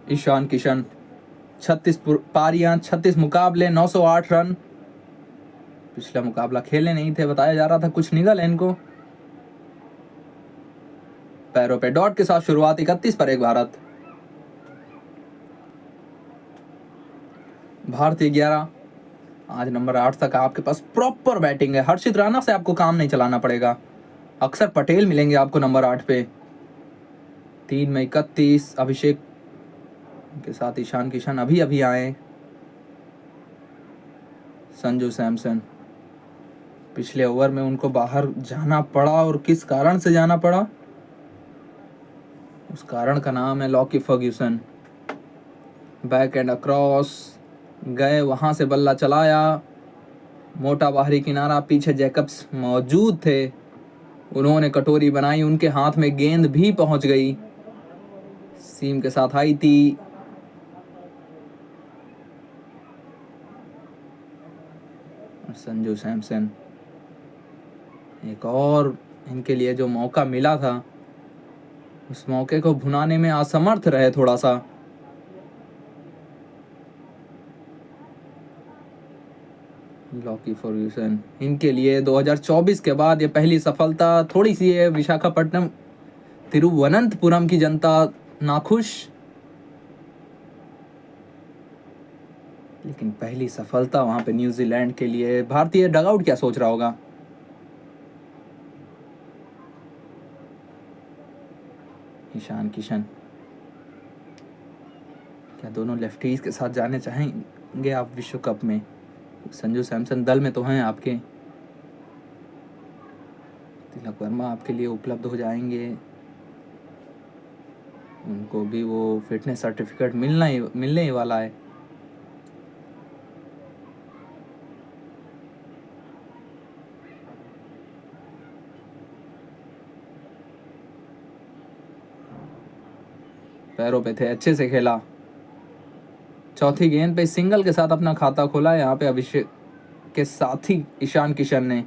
ईशान किशन 36 पारियां, 36 मुकाबले, 908 रन। पिछला मुकाबला खेले नहीं थे, बताया जा रहा था कुछ निगल है इनको। पैरों पे डॉट के साथ शुरुआत, 31 पर 1 भारत। भारतीय 11, आज नंबर 8 तक आपके पास प्रॉपर बैटिंग है। हर्षित राणा से आपको काम नहीं चलाना पड़ेगा। अक्सर पटेल मिलेंगे आपको नंबर 8 पे। 3 में 31, अभिषेक के साथ ईशान किशन अभी अभी आए। संजू सैमसन, पिछले ओवर में उनको बाहर जाना पड़ा, और किस कारण से जाना पड़ा उस कारण का नाम है Lockie Ferguson. Back and across गए, वहां से बल्ला चलाया, मोटा बाहरी किनारा, पीछे जैकब्स मौजूद थे, उन्होंने कटोरी बनाई, उनके हाथ में गेंद भी पहुंच गई, सीम के साथ आई थी। संजू सैमसन, एक और इनके लिए जो मौका मिला था उस मौके को भुनाने में असमर्थ रहे थोड़ा सा। लॉकी फर्ग्यूसन, इनके लिए 2024 के बाद ये पहली सफलता। थोड़ी सी है विशाखापट्टनम तिरुवनंतपुरम की जनता नाखुश, लेकिन पहली सफलता वहां पे न्यूजीलैंड के लिए। भारतीय डगआउट क्या सोच रहा होगा? ईशान किशन, क्या दोनों लेफ्टीज के साथ जाने चाहेंगे आप विश्व कप में? संजू सैमसन दल में तो हैं आपके। तिलक वर्मा आपके लिए उपलब्ध हो जाएंगे, उनको भी वो फिटनेस सर्टिफिकेट मिलने ही वाला है। पैरों पे थे, अच्छे से खेला। चौथी गेंद पे सिंगल के साथ अपना खाता खोला यहाँ पे अभिषेक के साथी ईशान किशन ने।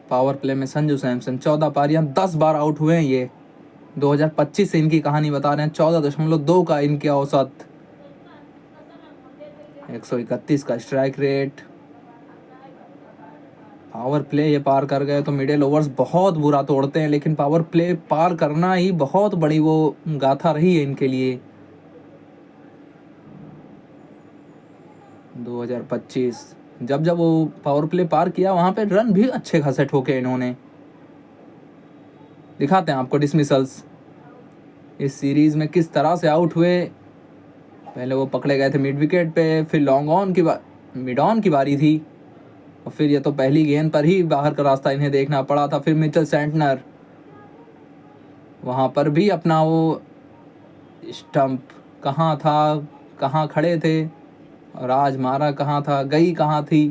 पावर प्ले में संजू सैमसन 14 पारियां, 10 बार आउट हुए हैं ये। 2025 से इनकी कहानी बता रहे हैं। 14.2 का इनके औसत, 131 का स्ट्राइक रेट। पावर प्ले ये पार कर गए तो मिडिल ओवर्स बहुत बुरा तोड़ते हैं, लेकिन पावर प्ले पार करना ही बहुत बड़ी वो गाथा रही है इनके लिए। 2025 जब जब वो पावर प्ले पार किया वहां पे रन भी अच्छे खासे ठोके इन्होंने। दिखाते हैं आपको डिसमिसल्स इस सीरीज में किस तरह से आउट हुए। पहले वो पकड़े गए थे मिड विकेट पे, फिर लॉन्ग ऑन की मिड ऑन की बारी थी, और फिर ये तो पहली गेंद पर ही बाहर का रास्ता इन्हें देखना पड़ा था। फिर मिचेल सेंटनर, वहां पर भी अपना वो स्टंप कहाँ था, कहाँ खड़े थे, और आज मारा कहाँ था, गई कहाँ थी।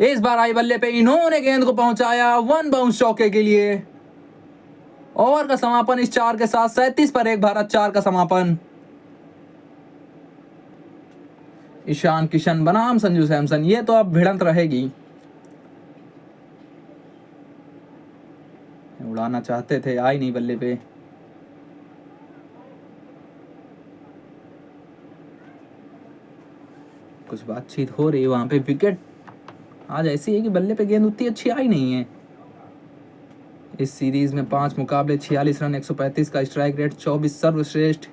इस बार आई बल्ले पे इन्होंने गेंद को पहुंचाया 1 बाउंस चौके के लिए। ओवर का समापन इस 4 के साथ 37 पर 1 भारत, 4 का समापन। ईशान किशन बनाम संजू सैमसन, ये तो अब भिड़ंत रहेगी। उड़ाना चाहते थे, आई नहीं बल्ले पे। कुछ बातचीत हो रही है वहां पे। विकेट आज ऐसी है कि बल्ले पे गेंद उतनी अच्छी आई नहीं है। इस सीरीज में 5 मुकाबले, 46 रन, 135 का स्ट्राइक रेट, 24 सर्वश्रेष्ठ,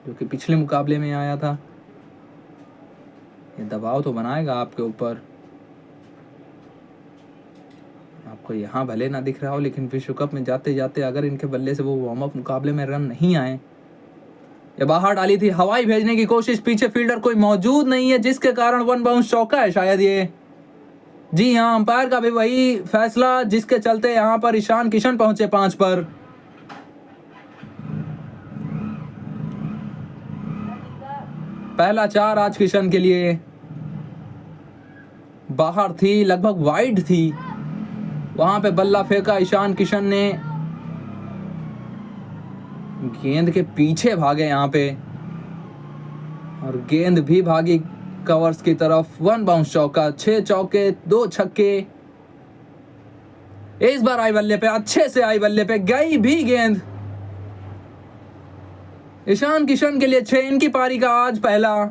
जो कि पिछले मुकाबले में आया था। ये दबाव तो बनाएगा आपके ऊपर। आपको यहाँ भले ना दिख रहा हो, लेकिन विश्व कप में जाते जाते अगर इनके बल्ले से वो वार्म अप मुकाबले में रन नहीं आए। ये बाहर डाली थी, हवाई भेजने की कोशिश, पीछे फील्डर कोई मौजूद नहीं है, जिसके कारण 1 बाउंस चौका है शायद ये। जी हाँ, अंपायर का भी वही फैसला, जिसके चलते यहाँ पर ईशान किशन पहुंचे 5 पर। पहला 4 आज किशन के लिए। बाहर थी, लगभग वाइड थी, वहां पे बल्ला फेंका ईशान किशन ने, गेंद के पीछे भागे यहाँ पे, और गेंद भी भागी कवर्स की तरफ। 1 बाउंस चौका, 6 चौके, 2 छक्के। इस बार आई बल्ले पे, अच्छे से आई बल्ले पे, गई भी गेंद। ईशान किशन के लिए 6, इनकी पारी का आज पहला।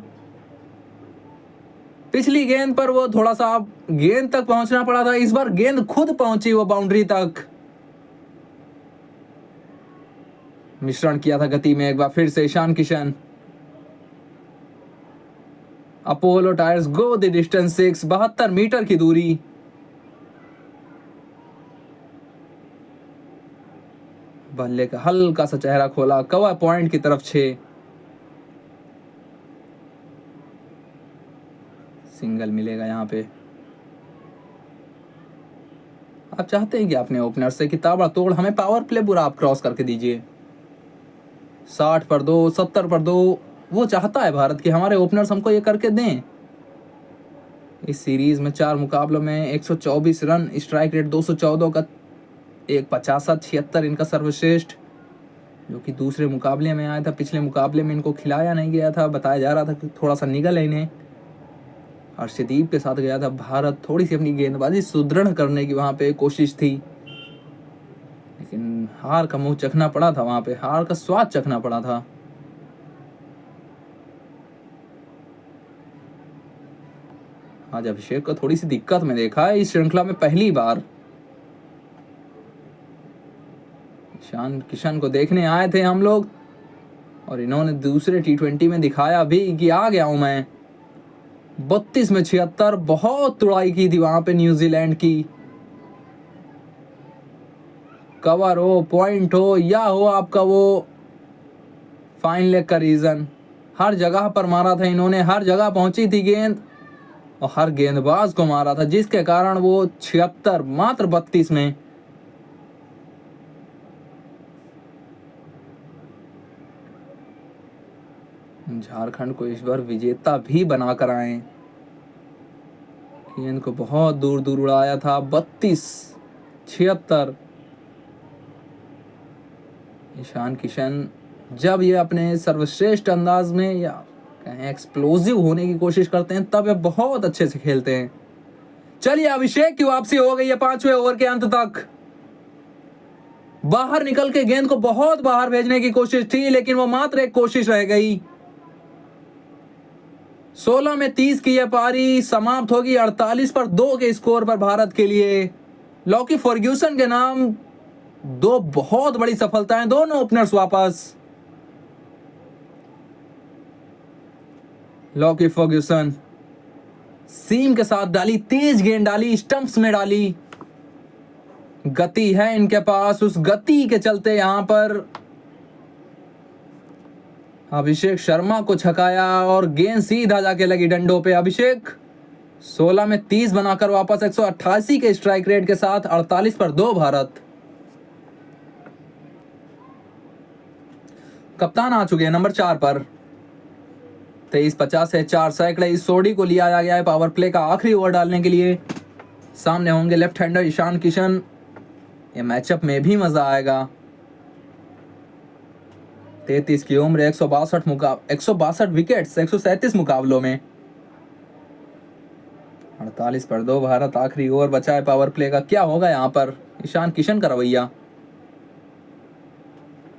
पिछली गेंद पर वो थोड़ा सा गेंद तक पहुंचना पड़ा था, इस बार गेंद खुद पहुंची वो बाउंड्री तक। मिश्रण किया था गति में एक बार फिर से Ishan Kishan. Apollo Tyres go the distance 6, 72 metre की दूरी। बल्ले का हल्का सा चेहरा खोला, कवर पॉइंट की तरफ 6। सिंगल मिलेगा यहाँ पे। आप चाहते हैं कि अपने ओपनर से कि ताबड़तोड़ हमें पावर प्ले पूरा आप क्रॉस करके दीजिए। 60 पर 2, 70 पर 2, वो चाहता है भारत कि हमारे ओपनर्स हमको ये करके दें। इस सीरीज में 4 मुकाबलों में 124 रन, स्ट्राइक रेट 214 का, एक 50, 76 इनका सर्वश्रेष्ठ, जो कि दूसरे मुकाबले में आया था। पिछले मुकाबले में इनको खिलाया नहीं गया था, बताया जा रहा था कि थोड़ा सा निगल है इन्हें। हर्षदीप के साथ गया था भारत, थोड़ी सी अपनी गेंदबाजी सुदृढ़ करने की वहाँ पे कोशिश थी, लेकिन हार का मुंह चखना पड़ा था, वहाँ पे हार का स्वाद चखना पड़ा था। आज अभिषेक को थोड़ी सी दिक्कत में देखा है इस श्रृंखला में पहली बार। ईशान किशन को देखने आए थे हम लोग, और इन्होंने दूसरे T20 में दिखाया भी कि आ गया हूं मैं। 32 में 76, बहुत तुड़ाई की थी वहां पे न्यूजीलैंड की। कवर हो, पॉइंट हो, या हो आपका वो फाइन लेग का रीजन, हर जगह पर मारा था इन्होंने, हर जगह पहुंची थी गेंद और हर गेंदबाज को मारा था, जिसके कारण वो 76 मात्र 32 में। झारखंड को इस बार विजेता भी बनाकर आए। गेंद को बहुत दूर दूर उड़ाया था। 32, 76। ईशान किशन जब ये अपने सर्वश्रेष्ठ अंदाज में या कहें एक्सप्लोजिव होने की कोशिश करते हैं, तब ये बहुत अच्छे से खेलते हैं। चलिए, अभिषेक की वापसी हो गई है 5वें ओवर के अंत तक। बाहर निकल के गेंद को बहुत बाहर भेजने की कोशिश थी, लेकिन वो मात्र एक कोशिश रह गई। 16 में 30 की यह पारी समाप्त होगी 48 पर 2 के स्कोर पर भारत के लिए। लॉकी फर्ग्यूसन के नाम 2 बहुत बड़ी सफलताएं, दोनों ओपनर्स वापस। लॉकी फर्ग्यूसन सीम के साथ डाली, तेज गेंद डाली, स्टंप्स में डाली। गति है इनके पास, उस गति के चलते यहां पर अभिषेक शर्मा को छकाया और गेंद सीधा जाके लगी डंडों पे। अभिषेक 16 में 30 बनाकर वापस 188 के स्ट्राइक रेट के साथ। 48 पर 2 भारत। कप्तान आ चुके हैं नंबर 4 पर। 23-50 है, 4 सैकड़े। इस सोडी को लिया गया है पावर प्ले का आखिरी ओवर डालने के लिए। सामने होंगे लेफ्ट हैंडर ईशान किशन। ये मैचअप में भी मजा आएगा। 33 की उम्र, 162 विकेट्स 137 मुकाबलों में। 48 पर 2 भारत। आखिरी ओवर बचा है पावर प्ले का। क्या होगा यहाँ पर ईशान किशन का रवैया?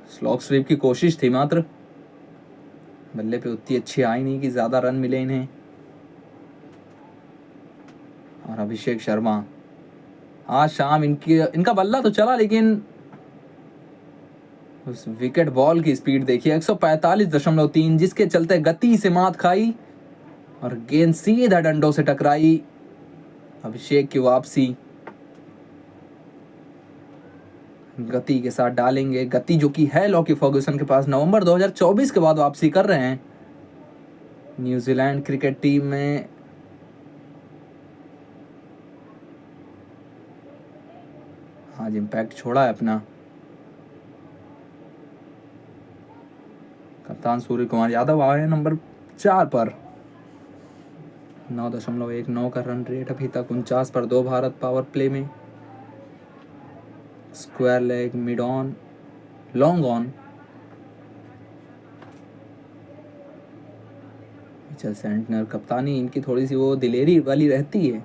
स्लॉग स्वीप की कोशिश थी, मात्र बल्ले पे उतनी अच्छी आई नहीं कि ज्यादा रन मिले इन्हें। और अभिषेक शर्मा, आज शाम इनका बल्ला तो चला, लेकिन उस विकेट बॉल की स्पीड देखिए 145.3, जिसके चलते गति से मात खाई और गेंद सीधा डंडों से टकराई। अभिषेक की वापसी गति के साथ डालेंगे। गति जो कि है लॉकी फर्ग्यूसन के पास। नवंबर 2024 के बाद वापसी कर रहे हैं न्यूजीलैंड क्रिकेट टीम में। आज इम्पैक्ट छोड़ा है अपना। कप्तान सूर्य कुमार यादव आए हैं नंबर 4 पर। 9.19 का रन रेट अभी तक। 49 पर 2 भारत पावर प्ले में। Square leg, mid on, long on. Mitchell Santner कप्तानी इनकी थोड़ी सी वो दिलेरी वाली रहती है।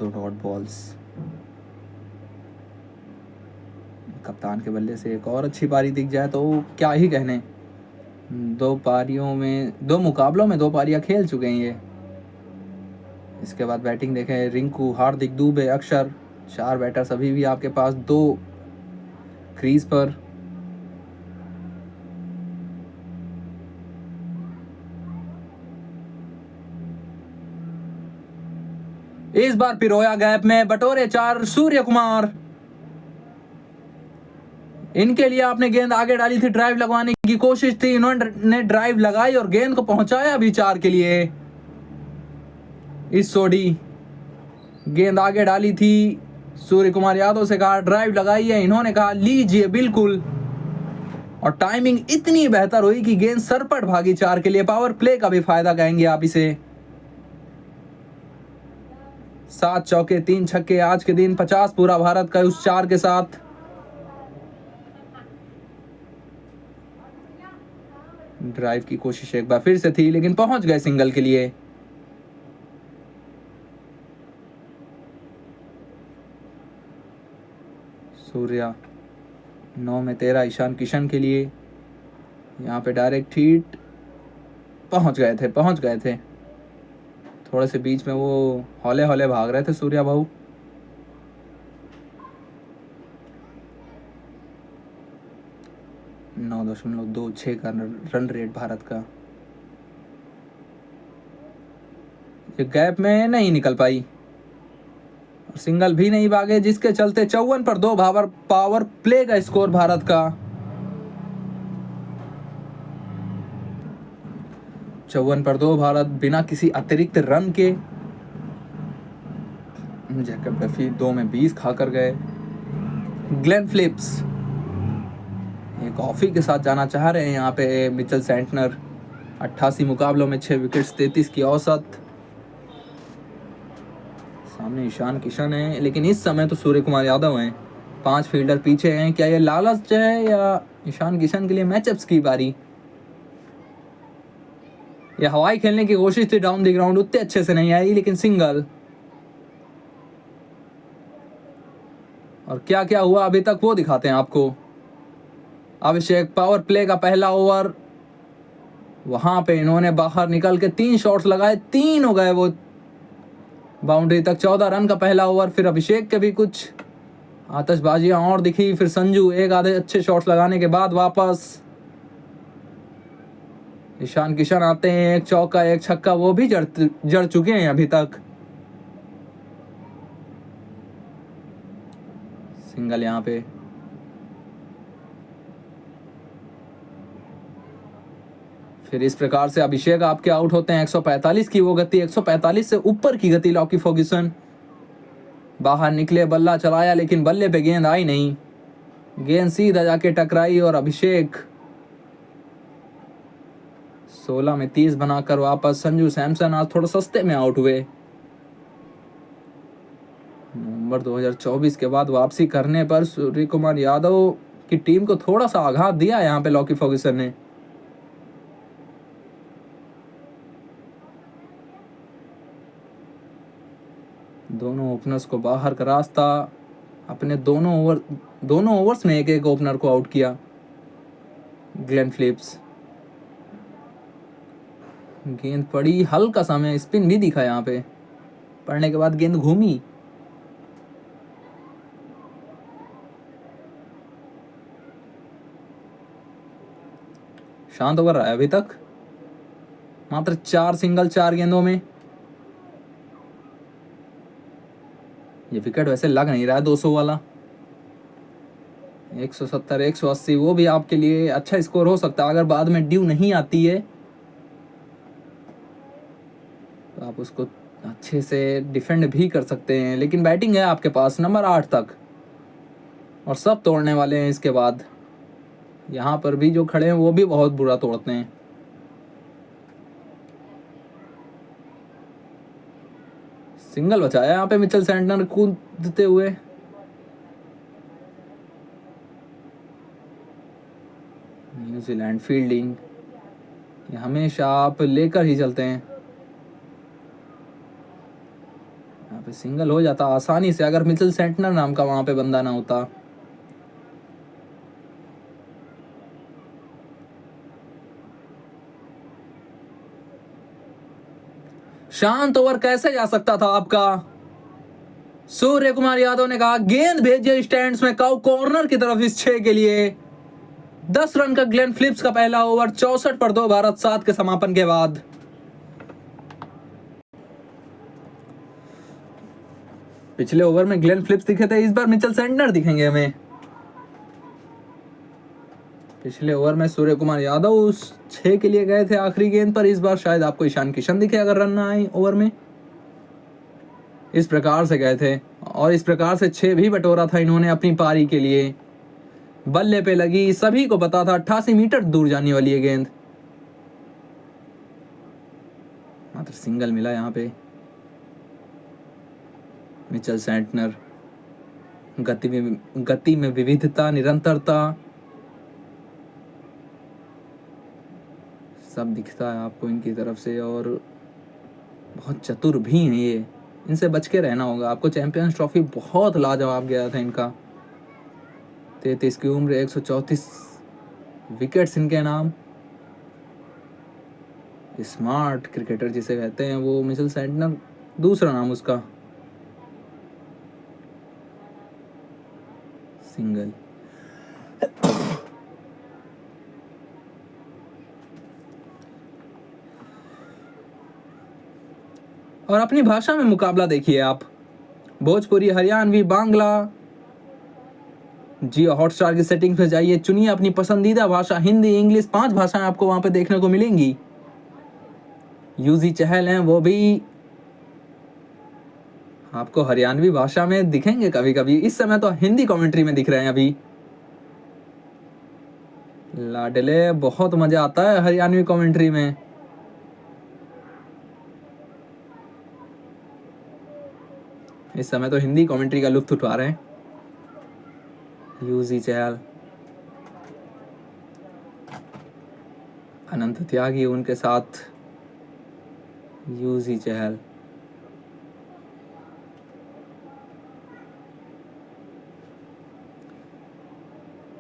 2 डॉट बॉल्स। कप्तान के बल्ले से एक और अच्छी पारी दिख जाए तो क्या ही कहने। 2 मुकाबलों में 2 पारियां खेल चुके हैं ये। इसके बाद बैटिंग देखें, रिंकू, हार्दिक, दुबे, अक्षर, 4 बैटर्स अभी भी आपके पास 2 क्रीज पर। इस बार पिरोया गैप में बटोरे 4 सूर्य कुमार। इनके लिए आपने गेंद आगे डाली थी, ड्राइव लगवाने की कोशिश थी, इन्होंने ड्राइव लगाई और गेंद को पहुंचाया भी 4 के लिए। इस सोडी गेंद आगे डाली थी, सूर्य कुमार यादव से कहा ड्राइव लगाई है, इन्होंने कहा लीजिए बिल्कुल। और टाइमिंग इतनी बेहतर हुई कि गेंद सरपट भागी 4 के लिए। पावर प्ले का भी फायदा कहेंगे आप इसे। 7 चौके 3 छक्के, आज के दिन 50 पूरा भारत का उस 4 के साथ। ड्राइव की कोशिश एक बार फिर से थी लेकिन पहुंच गए सिंगल के लिए। सूर्या 9 में 13 ईशान किशन के लिए। यहाँ पे डायरेक्ट हिट, पहुंच गए थे। थोड़े से बीच में वो हौले हौले भाग रहे थे सूर्या भाऊ। । 9.26 का रन रेट भारत का। ये गैप में नहीं निकल पाई और सिंगल भी नहीं भागे, जिसके चलते 54 पर 2 पावर प्ले का स्कोर भारत का। 54 पर 2 भारत बिना किसी अतिरिक्त रन के। जैकब डफी 2 में 20 खाकर गए। ग्लेन फिलिप्स एक कॉफी के साथ जाना चाह रहे हैं यहाँ पे। मिचेल सेंटनर 88 मुकाबलों में 6 विकेट्स, 33 की औसत। सामने ईशान किशन है लेकिन इस समय तो सूर्य कुमार यादव हैं। 5 फील्डर पीछे हैं। क्या ये लालच है या ईशान किशन के लिए मैचअप्स की बारी? ये हवाई खेलने की कोशिश थी डाउन द ग्राउंड, उतने अच्छे से नहीं आई लेकिन सिंगल। और क्या क्या हुआ अभी तक वो दिखाते हैं आपको। अभिषेक, पावर प्ले का पहला ओवर, वहां पे इन्होंने बाहर निकल के 3 शॉट्स लगाए, 3 हो गए वो बाउंड्री तक। 14 रन का पहला ओवर। फिर अभिषेक के भी कुछ आतिशबाजियां और दिखी। फिर संजू एक आधे अच्छे शॉट्स लगाने के बाद वापस। ईशान किशन आते हैं, 1 चौका 1 छक्का, वो भी जड़ चुके हैं अभी तक। सिंगल यहाँ पे। फिर इस प्रकार से अभिषेक आपके आउट होते हैं। 145 की वो गति, 145 से ऊपर की गति लॉकी फर्ग्यूसन। बाहर निकले, बल्ला चलाया लेकिन बल्ले पे गेंद आई नहीं। गेंद सीधा जाके टकराई और अभिषेक 16 में 30 बनाकर वापस। संजू सैमसन आज थोड़ा सस्ते में आउट हुए। नवंबर 2024 के बाद वापसी करने पर सूर्य कुमार यादव की टीम को थोड़ा सा आघात दिया यहाँ पे लॉकी फर्ग्यूसन ने। दोनों ओपनर्स को बाहर का रास्ता। अपने दोनों ओवर्स में एक ओपनर को आउट किया। ग्लेन फिलिप्स, गेंद पड़ी, हल्का सा में स्पिन भी दिखा यहाँ पे। पड़ने के बाद गेंद घूमी। शांत ओवर रहा है अभी तक। मात्र 4 सिंगल 4 गेंदों में। ये विकेट वैसे लग नहीं रहा है 200 वाला। 170 180 वो भी आपके लिए अच्छा स्कोर हो सकता है अगर बाद में ड्यू नहीं आती है तो आप उसको अच्छे से डिफेंड भी कर सकते हैं। लेकिन बैटिंग है आपके पास नंबर 8 तक और सब तोड़ने वाले हैं इसके बाद। यहाँ पर भी जो खड़े हैं वो भी बहुत बुरा तोड़ते हैं। सिंगल बचाया यहाँ पे मिचेल सेंटनर कूदते हुए। न्यूजीलैंड फील्डिंग ये हमेशा आप लेकर ही चलते हैं। यहाँ पे सिंगल हो जाता आसानी से अगर मिचेल सेंटनर नाम का वहां पे बंदा ना होता। शांत ओवर कैसे जा सकता था आपका। सूर्य कुमार यादव ने कहा गेंद भेजिए स्टैंड्स में, कॉर्नर की तरफ इस 6 के लिए। 10 रन का ग्लेन फिलिप्स का पहला ओवर, 64 पर 2 भारत 7 के समापन के बाद। पिछले ओवर में ग्लेन फिलिप्स दिखे थे, इस बार मिचेल सेंटनर दिखेंगे हमें। पिछले ओवर में सूर्य कुमार यादव उस 6 के लिए गए थे आखिरी गेंद पर, इस बार शायद आपको ईशान किशन दिखे अगर रन ना आए ओवर में। इस प्रकार से गए थे और इस प्रकार से 6 भी बटोरा था इन्होंने अपनी पारी के लिए। बल्ले पे लगी, सभी को पता था 88 मीटर दूर जाने वाली है गेंद, मात्र सिंगल मिला यहाँ पे। मिचेल सेंटनर, गति में विविधता, निरंतरता सब दिखता है आपको इनकी तरफ से, और बहुत चतुर भी हैं ये, इनसे बच के रहना होगा आपको। चैंपियंस ट्रॉफी बहुत लाजवाब गया था इनका। 33 की उम्र, 134 विकेट्स इनके नाम। स्मार्ट क्रिकेटर जिसे कहते हैं वो मिचेल सेंटनर, दूसरा नाम उसका। सिंगल। और अपनी भाषा में मुकाबला देखिए आप, भोजपुरी, हरियाणवी, बांग्ला। जियो हॉटस्टार की सेटिंग्स में जाइए, चुनिए अपनी पसंदीदा भाषा, हिंदी, इंग्लिश, 5 भाषाएं आपको वहां पे देखने को मिलेंगी। यूजी चहल हैं, वो भी आपको हरियाणवी भाषा में दिखेंगे कभी कभी। इस समय तो हिंदी कमेंट्री में दिख रहे हैं अभी। लाडले, बहुत मजा आता है हरियाणवी कमेंट्री में। इस समय तो हिंदी कमेंट्री का लुत्फ उठा रहे हैं। यूजी चहल, अनंत त्यागी उनके साथ। यूजी चहल,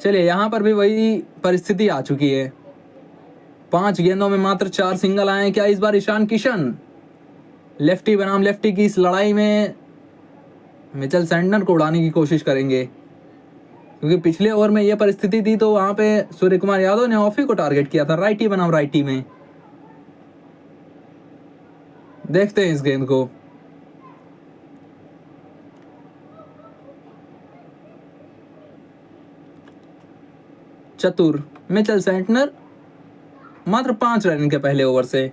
चलिए यहां पर भी वही परिस्थिति आ चुकी है। 5 गेंदों में मात्र 4 सिंगल आए। क्या इस बार ईशान किशन लेफ्टी बनाम लेफ्टी की इस लड़ाई में मिचेल सेंटनर को उड़ाने की कोशिश करेंगे? क्योंकि पिछले ओवर में यह परिस्थिति थी तो वहां पे सूर्य कुमार यादव ने ऑफ ही को टारगेट किया था, राइटी बनाम राइटी में। देखते हैं इस गेंद को। चतुर मिचेल सेंटनर, मात्र 5 रन के पहले ओवर से।